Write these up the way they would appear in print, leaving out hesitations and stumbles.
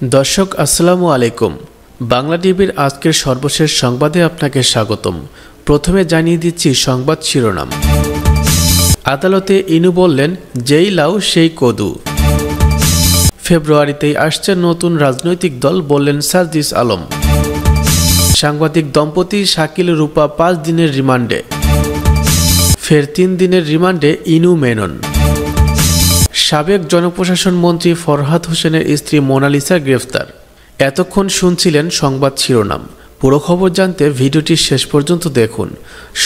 দর্শক আসসালামু আলাইকুম। বাংলা টিভির আজকের সর্বশেষ সংবাদে আপনাকে স্বাগতম। প্রথমে জানিয়ে দিচ্ছি সংবাদ শিরোনাম। আদালতে ইনু বললেন, যেই লাউ সেই কদু। ফেব্রুয়ারিতেই আসছে নতুন রাজনৈতিক দল, বললেন সার্জিস আলম। সাংবাদিক দম্পতি শাকিল রূপা 5 দিনের রিমান্ডে। ফের 3 দিনের রিমান্ডে ইনু মেনন। সাবেক জনপ্রশাসন মন্ত্রী ফরহাদ হোসেনের স্ত্রী মোনালিসা গ্রেফতার। এতক্ষণ শুনছিলেন সংবাদ শিরোনাম। পুরো খবর জানতে ভিডিওটি শেষ পর্যন্ত দেখুন।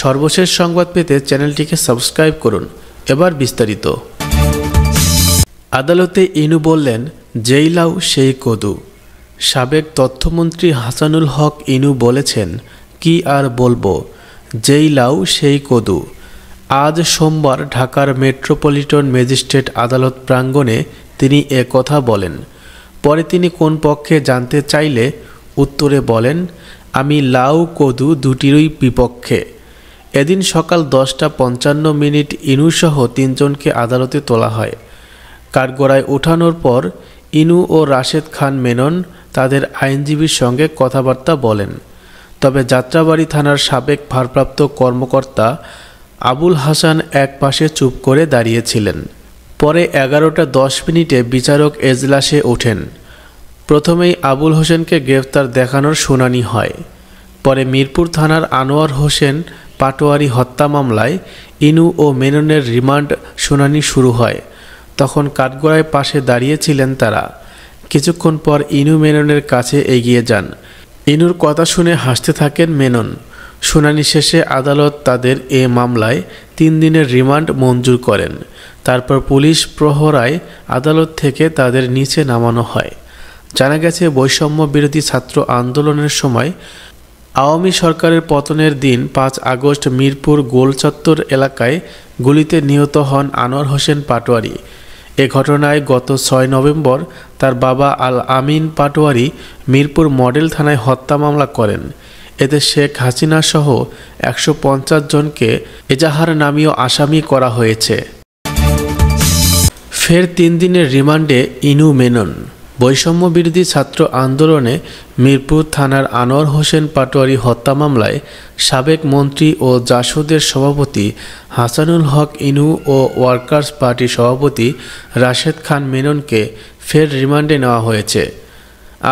সর্বশেষ সংবাদ পেতে চ্যানেলটিকে সাবস্ক্রাইব করুন। এবার বিস্তারিত। আদালতে ইনু বললেন, যেই লাউ সেই কদু। সাবেক তথ্যমন্ত্রী হাসানুল হক ইনু বলেছেন, কি আর বলবো, যেই লাউ সেই কদু। আজ সোমবার ঢাকার মেট্রোপলিটন ম্যাজিস্ট্রেট আদালত প্রাঙ্গণে তিনি কথা বলেন। পরে তিনি কোন পক্ষে জানতে চাইলে উত্তরে বলেন, আমি লাউ কদু দুটিরই বিপক্ষে। এদিন সকাল 10:55 ইনুসহ 3 জনকে আদালতে তোলা হয়। কাঠগড়ায় ওঠানোর পর ইনু ও রাশেদ খান মেনন তাদের আইনজীবীর সঙ্গে কথাবার্তা বলেন। তবে যাত্রাবাড়ি থানার সাবেক ভারপ্রাপ্ত কর্মকর্তা আবুল হাসান এক পাশে চুপ করে দাঁড়িয়েছিলেন। পরে 11:10 বিচারক এজলাসে ওঠেন। প্রথমেই আবুল হোসেনকে গ্রেফতার দেখানোর শুনানি হয়। পরে মিরপুর থানার আনোয়ার হোসেন পাটোয়ারি হত্যা মামলায় ইনু ও মেননের রিমান্ড শুনানি শুরু হয়। তখন কাঠগড়ায় পাশে দাঁড়িয়েছিলেন তারা। কিছুক্ষণ পর ইনু মেননের কাছে এগিয়ে যান। ইনুর কথা শুনে হাসতে থাকেন মেনন। শুনানি শেষে আদালত তাদের এ মামলায় 3 দিনের রিমান্ড মঞ্জুর করেন। তারপর পুলিশ প্রহরায় আদালত থেকে তাদের নিচে নামানো হয়। জানা গেছে, বৈষম্য বিরোধী ছাত্র আন্দোলনের সময় আওয়ামী সরকারের পতনের দিন 5 আগস্ট মিরপুর গোলচত্বর এলাকায় গুলিতে নিহত হন আনোয়ার হোসেন পাটোয়ারি। এ ঘটনায় গত 6 নভেম্বর তার বাবা আল আমিন পাটোয়ারি মিরপুর মডেল থানায় হত্যা মামলা করেন। এতে শেখ হাসিনা সহ 150 জনকে এজাহার নামীয় আসামি করা হয়েছে। ফের 3 দিনের রিমান্ডে ইনু মেনন। বৈষম্য বিরোধী ছাত্র আন্দোলনে মিরপুর থানার আনোয়ার হোসেন পাটোয়ারি হত্যা মামলায় সাবেক মন্ত্রী ও জাসদের সভাপতি হাসানুল হক ইনু ও ওয়ার্কার্স পার্টির সভাপতি রাশেদ খান মেননকে ফের রিমান্ডে নেওয়া হয়েছে।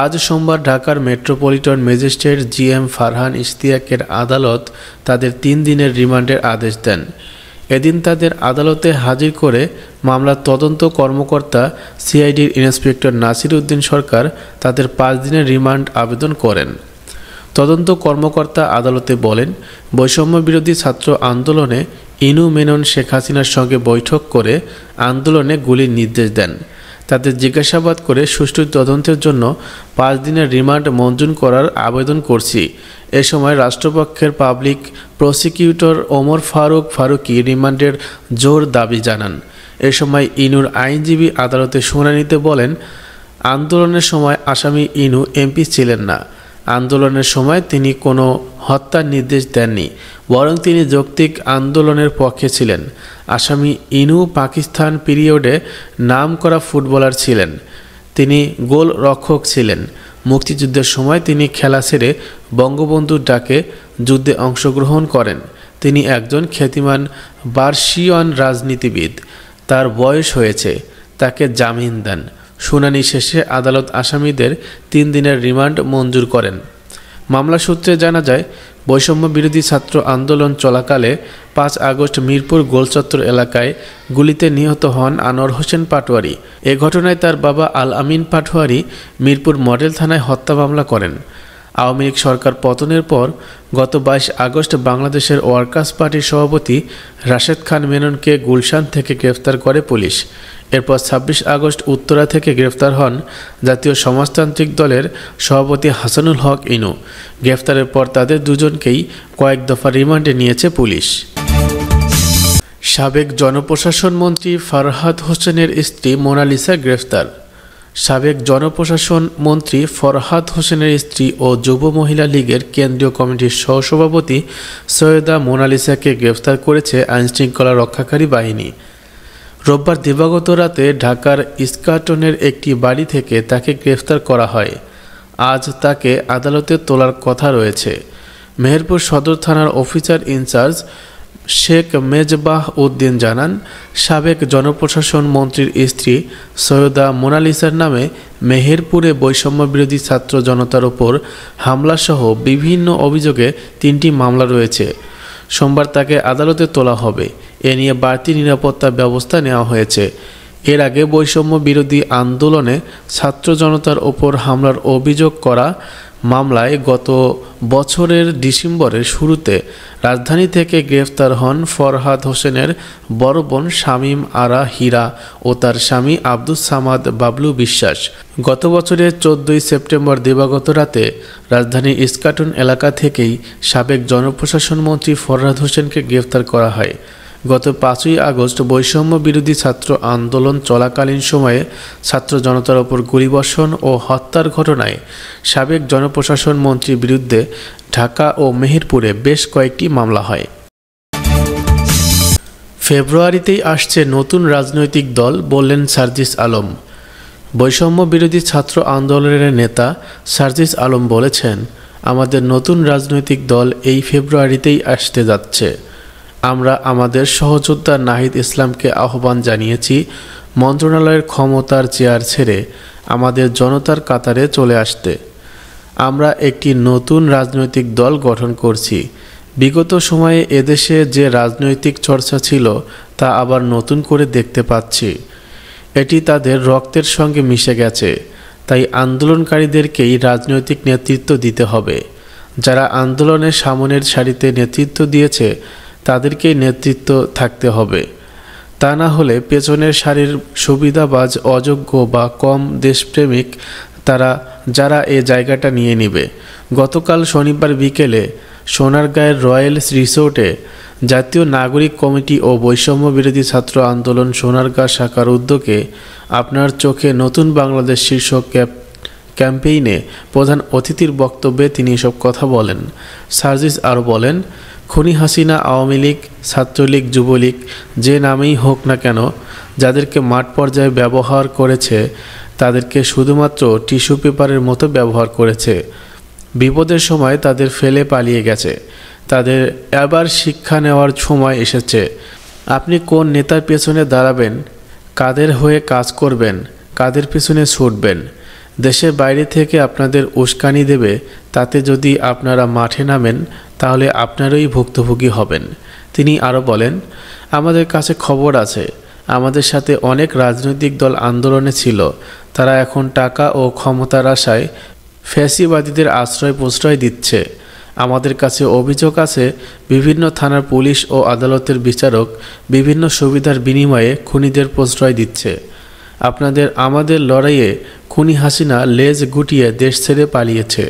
আজ সোমবার ঢাকার মেট্রোপলিটন ম্যাজিস্ট্রেট জিএম ফারহান ইশতিয়াকের আদালত তাদের 3 দিনের রিমান্ডের আদেশ দেন। এদিন তাদের আদালতে হাজির করে মামলার তদন্ত কর্মকর্তা সিআইডির ইন্সপেক্টর নাসির উদ্দিন সরকার তাদের 5 দিনের রিমান্ড আবেদন করেন। তদন্ত কর্মকর্তা আদালতে বলেন, বৈষম্য বিরোধী ছাত্র আন্দোলনে ইনু মেনন শেখ হাসিনার সঙ্গে বৈঠক করে আন্দোলনে গুলির নির্দেশ দেন। তাদের জিজ্ঞাসাবাদ করে সুষ্ঠু তদন্তের জন্য 5 দিনের রিমান্ড মঞ্জুর করার আবেদন করছি। এ সময় রাষ্ট্রপক্ষের পাবলিক প্রসিকিউটর ওমর ফারুকী রিমান্ডের জোর দাবি জানান। এ সময় ইনুর আইনজীবী আদালতে শুনানিতে বলেন, আন্দোলনের সময় আসামি ইনু এমপি ছিলেন না। আন্দোলনের সময় তিনি কোনো হত্যার নির্দেশ দেননি, বরং তিনি যৌক্তিক আন্দোলনের পক্ষে ছিলেন। আসামি ইনু পাকিস্তান পিরিয়ডে নামকরা ফুটবলার ছিলেন। তিনি গোল রক্ষক ছিলেন। মুক্তিযুদ্ধের সময় তিনি খেলা ছেড়ে বঙ্গবন্ধুর ডাকে যুদ্ধে অংশগ্রহণ করেন। তিনি একজন খ্যাতিমান বার্ষিয়ান রাজনীতিবিদ। তার বয়স হয়েছে, তাকে জামিন দেন। শুনানি শেষে আদালত আসামিদের 3 দিনের রিমান্ড মঞ্জুর করেন। মামলা সূত্রে জানা যায়, বৈষম্য বিরোধী ছাত্র আন্দোলন চলাকালে 5 আগস্ট মিরপুর গোলচত্বর এলাকায় গুলিতে নিহত হন আনোয়ার হোসেন পাটোয়ারি। এ ঘটনায় তার বাবা আল আমিন পাটোয়ারি মিরপুর মডেল থানায় হত্যা মামলা করেন। আওয়ামী লীগ সরকার পতনের পর গত 22 আগস্ট বাংলাদেশের ওয়ার্কার্স পার্টির সভাপতি রাশেদ খান মেননকে গুলশান থেকে গ্রেফতার করে পুলিশ। এরপর 26 আগস্ট উত্তরা থেকে গ্রেফতার হন জাতীয় সমাজতান্ত্রিক দলের সভাপতি হাসানুল হক ইনু। গ্রেফতারের পর তাদের দুজনকেই কয়েক দফা রিমান্ডে নিয়েছে পুলিশ। সাবেক জনপ্রশাসন মন্ত্রী ফরহাদ হোসেনের স্ত্রী মোনালিসা গ্রেফতার। সাবেক জনপ্রশাসন মন্ত্রী ফরহাদ হোসেনের স্ত্রী ও যুব মহিলা লীগের কেন্দ্রীয় কমিটির সহসভাপতি সৈয়দা মোনালিসাকে গ্রেফতার করেছে আইনশৃঙ্খলা রক্ষাকারী বাহিনী। রোববার দিবাগত রাতে ঢাকার ইস্কাটনের একটি বাড়ি থেকে তাকে গ্রেফতার করা হয়। আজ তাকে আদালতে তোলার কথা রয়েছে। মেহেরপুর সদর থানার অফিসার ইনচার্জ শেখ মেজবাহ উদ্দিন জানান, সাবেক জনপ্রশাসন মন্ত্রীর স্ত্রী সৈয়দা মোনালিসার নামে মেহেরপুরে বৈষম্য বিরোধী ছাত্র জনতার ওপর হামলাসহ বিভিন্ন অভিযোগে 3টি মামলা রয়েছে। সোমবার তাকে আদালতে তোলা হবে। এ নিয়ে বাড়তি নিরাপত্তা ব্যবস্থা নেওয়া হয়েছে। এর আগে বৈষম্য বিরোধী আন্দোলনে ছাত্র জনতার ওপর হামলার অভিযোগ করা মামলায় গত বছরের ডিসেম্বরের শুরুতে রাজধানী থেকে গ্রেফতার হন ফরহাদ হোসেনের বড় বোন শামীম আরা হীরা ও তার স্বামী আব্দুস সামাদ বাবলু বিশ্বাস। গত বছরের 14ই সেপ্টেম্বর দিবাগত রাতে রাজধানীর ইস্কাটন এলাকা থেকেই সাবেক জনপ্রশাসন মন্ত্রী ফরহাদ হোসেনকে গ্রেফতার করা হয়। গত 5ই আগস্ট বৈষম্য বিরোধী ছাত্র আন্দোলন চলাকালীন সময়ে ছাত্র জনতার ওপর গুলিবর্ষণ ও হত্যার ঘটনায় সাবেক জনপ্রশাসন মন্ত্রীর বিরুদ্ধে ঢাকা ও মেহেরপুরে বেশ কয়েকটি মামলা হয়। ফেব্রুয়ারিতেই আসছে নতুন রাজনৈতিক দল, বললেন সার্জিস আলম। বৈষম্য বিরোধী ছাত্র আন্দোলনের নেতা সার্জিস আলম বলেছেন, আমাদের নতুন রাজনৈতিক দল এই ফেব্রুয়ারিতেই আসতে যাচ্ছে। আমরা আমাদের সহযোদ্ধা নাহিদ ইসলামকে আহ্বান জানিয়েছি মন্ত্রণালয়ের ক্ষমতার চেয়ার ছেড়ে আমাদের জনতার কাতারে চলে আসতে। আমরা একটি নতুন রাজনৈতিক দল গঠন করছি। বিগত সময়ে এদেশে যে রাজনৈতিক চর্চা ছিল তা আবার নতুন করে দেখতে পাচ্ছি। এটি তাদের রক্তের সঙ্গে মিশে গেছে। তাই আন্দোলনকারীদেরকেই রাজনৈতিক নেতৃত্ব দিতে হবে। যারা আন্দোলনের সামনের সারিতে নেতৃত্ব দিয়েছে তাদেরকেই নেতৃত্ব থাকতে হবে। তা না হলে পেছনের সারির সুবিধাবাজ, অযোগ্য বা কম দেশপ্রেমিক যারা এ জায়গাটা নিয়ে নেবে। গতকাল শনিবার বিকেলে সোনারগাঁয়ের রয়্যাল রিসোর্টে জাতীয় নাগরিক কমিটি ও বৈষম্য বিরোধী ছাত্র আন্দোলন সোনারগাঁ শাখার উদ্যোগে আপনার চোখে নতুন বাংলাদেশ শীর্ষক ক্যাম্পেইনে প্রধান অতিথির বক্তব্যে তিনি এসব কথা বলেন। সার্জিস আরও বলেন, খুনি হাসিনা, আওয়ামী লীগ, ছাত্রলীগ, যুবলীগ যে নামেই হোক না কেন, যাদেরকে মাঠ পর্যায়ে ব্যবহার করেছে তাদেরকে শুধুমাত্র টিস্যু পেপারের মতো ব্যবহার করেছে। বিপদের সময় তাদের ফেলে পালিয়ে গেছে। তাদের এবার শিক্ষা নেওয়ার সময় এসেছে। আপনি কোন নেতার পেছনে দাঁড়াবেন, কাদের হয়ে কাজ করবেন, কাদের পেছনে ছুটবেন, দেশের বাইরে থেকে আপনাদের উস্কানি দেবে, তাতে যদি আপনারা মাঠে নামেন তাহলে আপনারই ভুক্তভোগী হবেন। তিনি আরও বলেন, আমাদের কাছে খবর আছে আমাদের সাথে অনেক রাজনৈতিক দল আন্দোলনে ছিল। তারা এখন টাকা ও ক্ষমতার আশায় ফ্যাসিবাদীদের প্রশ্রয় দিচ্ছে। আমাদের কাছে অভিযোগ আছে বিভিন্ন থানার পুলিশ ও আদালতের বিচারক বিভিন্ন সুবিধার বিনিময়ে খুনিদের প্রশ্রয় দিচ্ছে। আমাদের লড়াইয়ে খুনি হাসিনা লেজ গুটিয়ে দেশ ছেড়ে পালিয়েছে।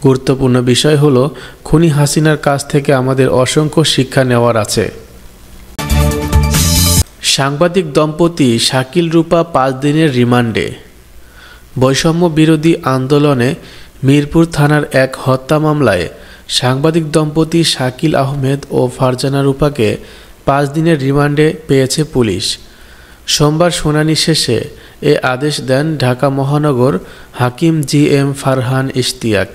গুরুত্বপূর্ণ বিষয় হলো খুনি হাসিনার কাছ থেকে আমাদের অসংখ্য শিক্ষা নেওয়ার আছে। সাংবাদিক দম্পতি শাকিল রূপা 5 দিনের রিমান্ডে। বৈষম্য বিরোধী আন্দোলনে মিরপুর থানার এক হত্যা মামলায় সাংবাদিক দম্পতি শাকিল আহমেদ ও ফারজানা রূপাকে 5 দিনের রিমান্ডে পেয়েছে পুলিশ। সোমবার শুনানি শেষে এ আদেশ দেন ঢাকা মহানগর হাকিম GM ফারহান ইশতিয়াক।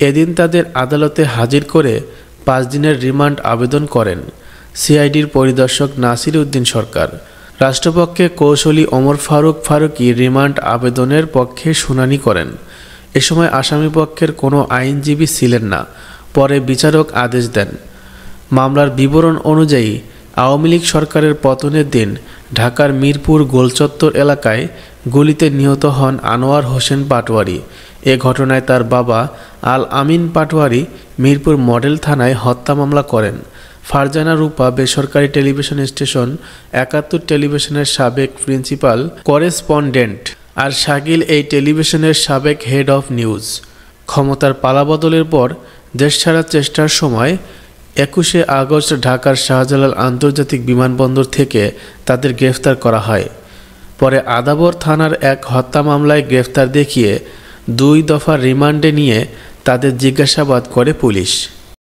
এদিন তাদের আদালতে হাজির করে 5 দিনের রিমান্ড আবেদন করেন সিআইডির পরিদর্শক নাসির উদ্দিন সরকার। রাষ্ট্রপক্ষে কৌশলী ওমর ফারুকী রিমান্ড আবেদনের পক্ষে শুনানি করেন। এ সময় আসামিপক্ষের কোনো আইনজীবী ছিলেন না। পরে বিচারক আদেশ দেন। মামলার বিবরণ অনুযায়ী আওয়ামী লীগ সরকারের পতনের দিন ঢাকার মিরপুর গোলচত্বর এলাকায় গুলিতে নিহত হন আনোয়ার হোসেন পাটোয়ারি। এ ঘটনায় তার বাবা আল আমিন পাটোয়ারি মিরপুর মডেল থানায় হত্যা মামলা করেন। ফারজানা রূপা বেসরকারি টেলিভিশন স্টেশন 71 টেলিভিশনের সাবেক প্রিন্সিপাল করেসপন্ডেন্ট, আর শাকিল এই টেলিভিশনের সাবেক হেড অফ নিউজ। ক্ষমতার পালাবদলের পর দেশ ছাড়ার চেষ্টার সময় 21শে আগস্ট ঢাকার শাহজালাল আন্তর্জাতিক বিমানবন্দর থেকে তাদের গ্রেফতার করা হয়। পরে আদাবর থানার এক হত্যা মামলায় গ্রেফতার দেখিয়ে 2 দফা রিমান্ডে নিয়ে তাদের জিজ্ঞাসাবাদ করে পুলিশ।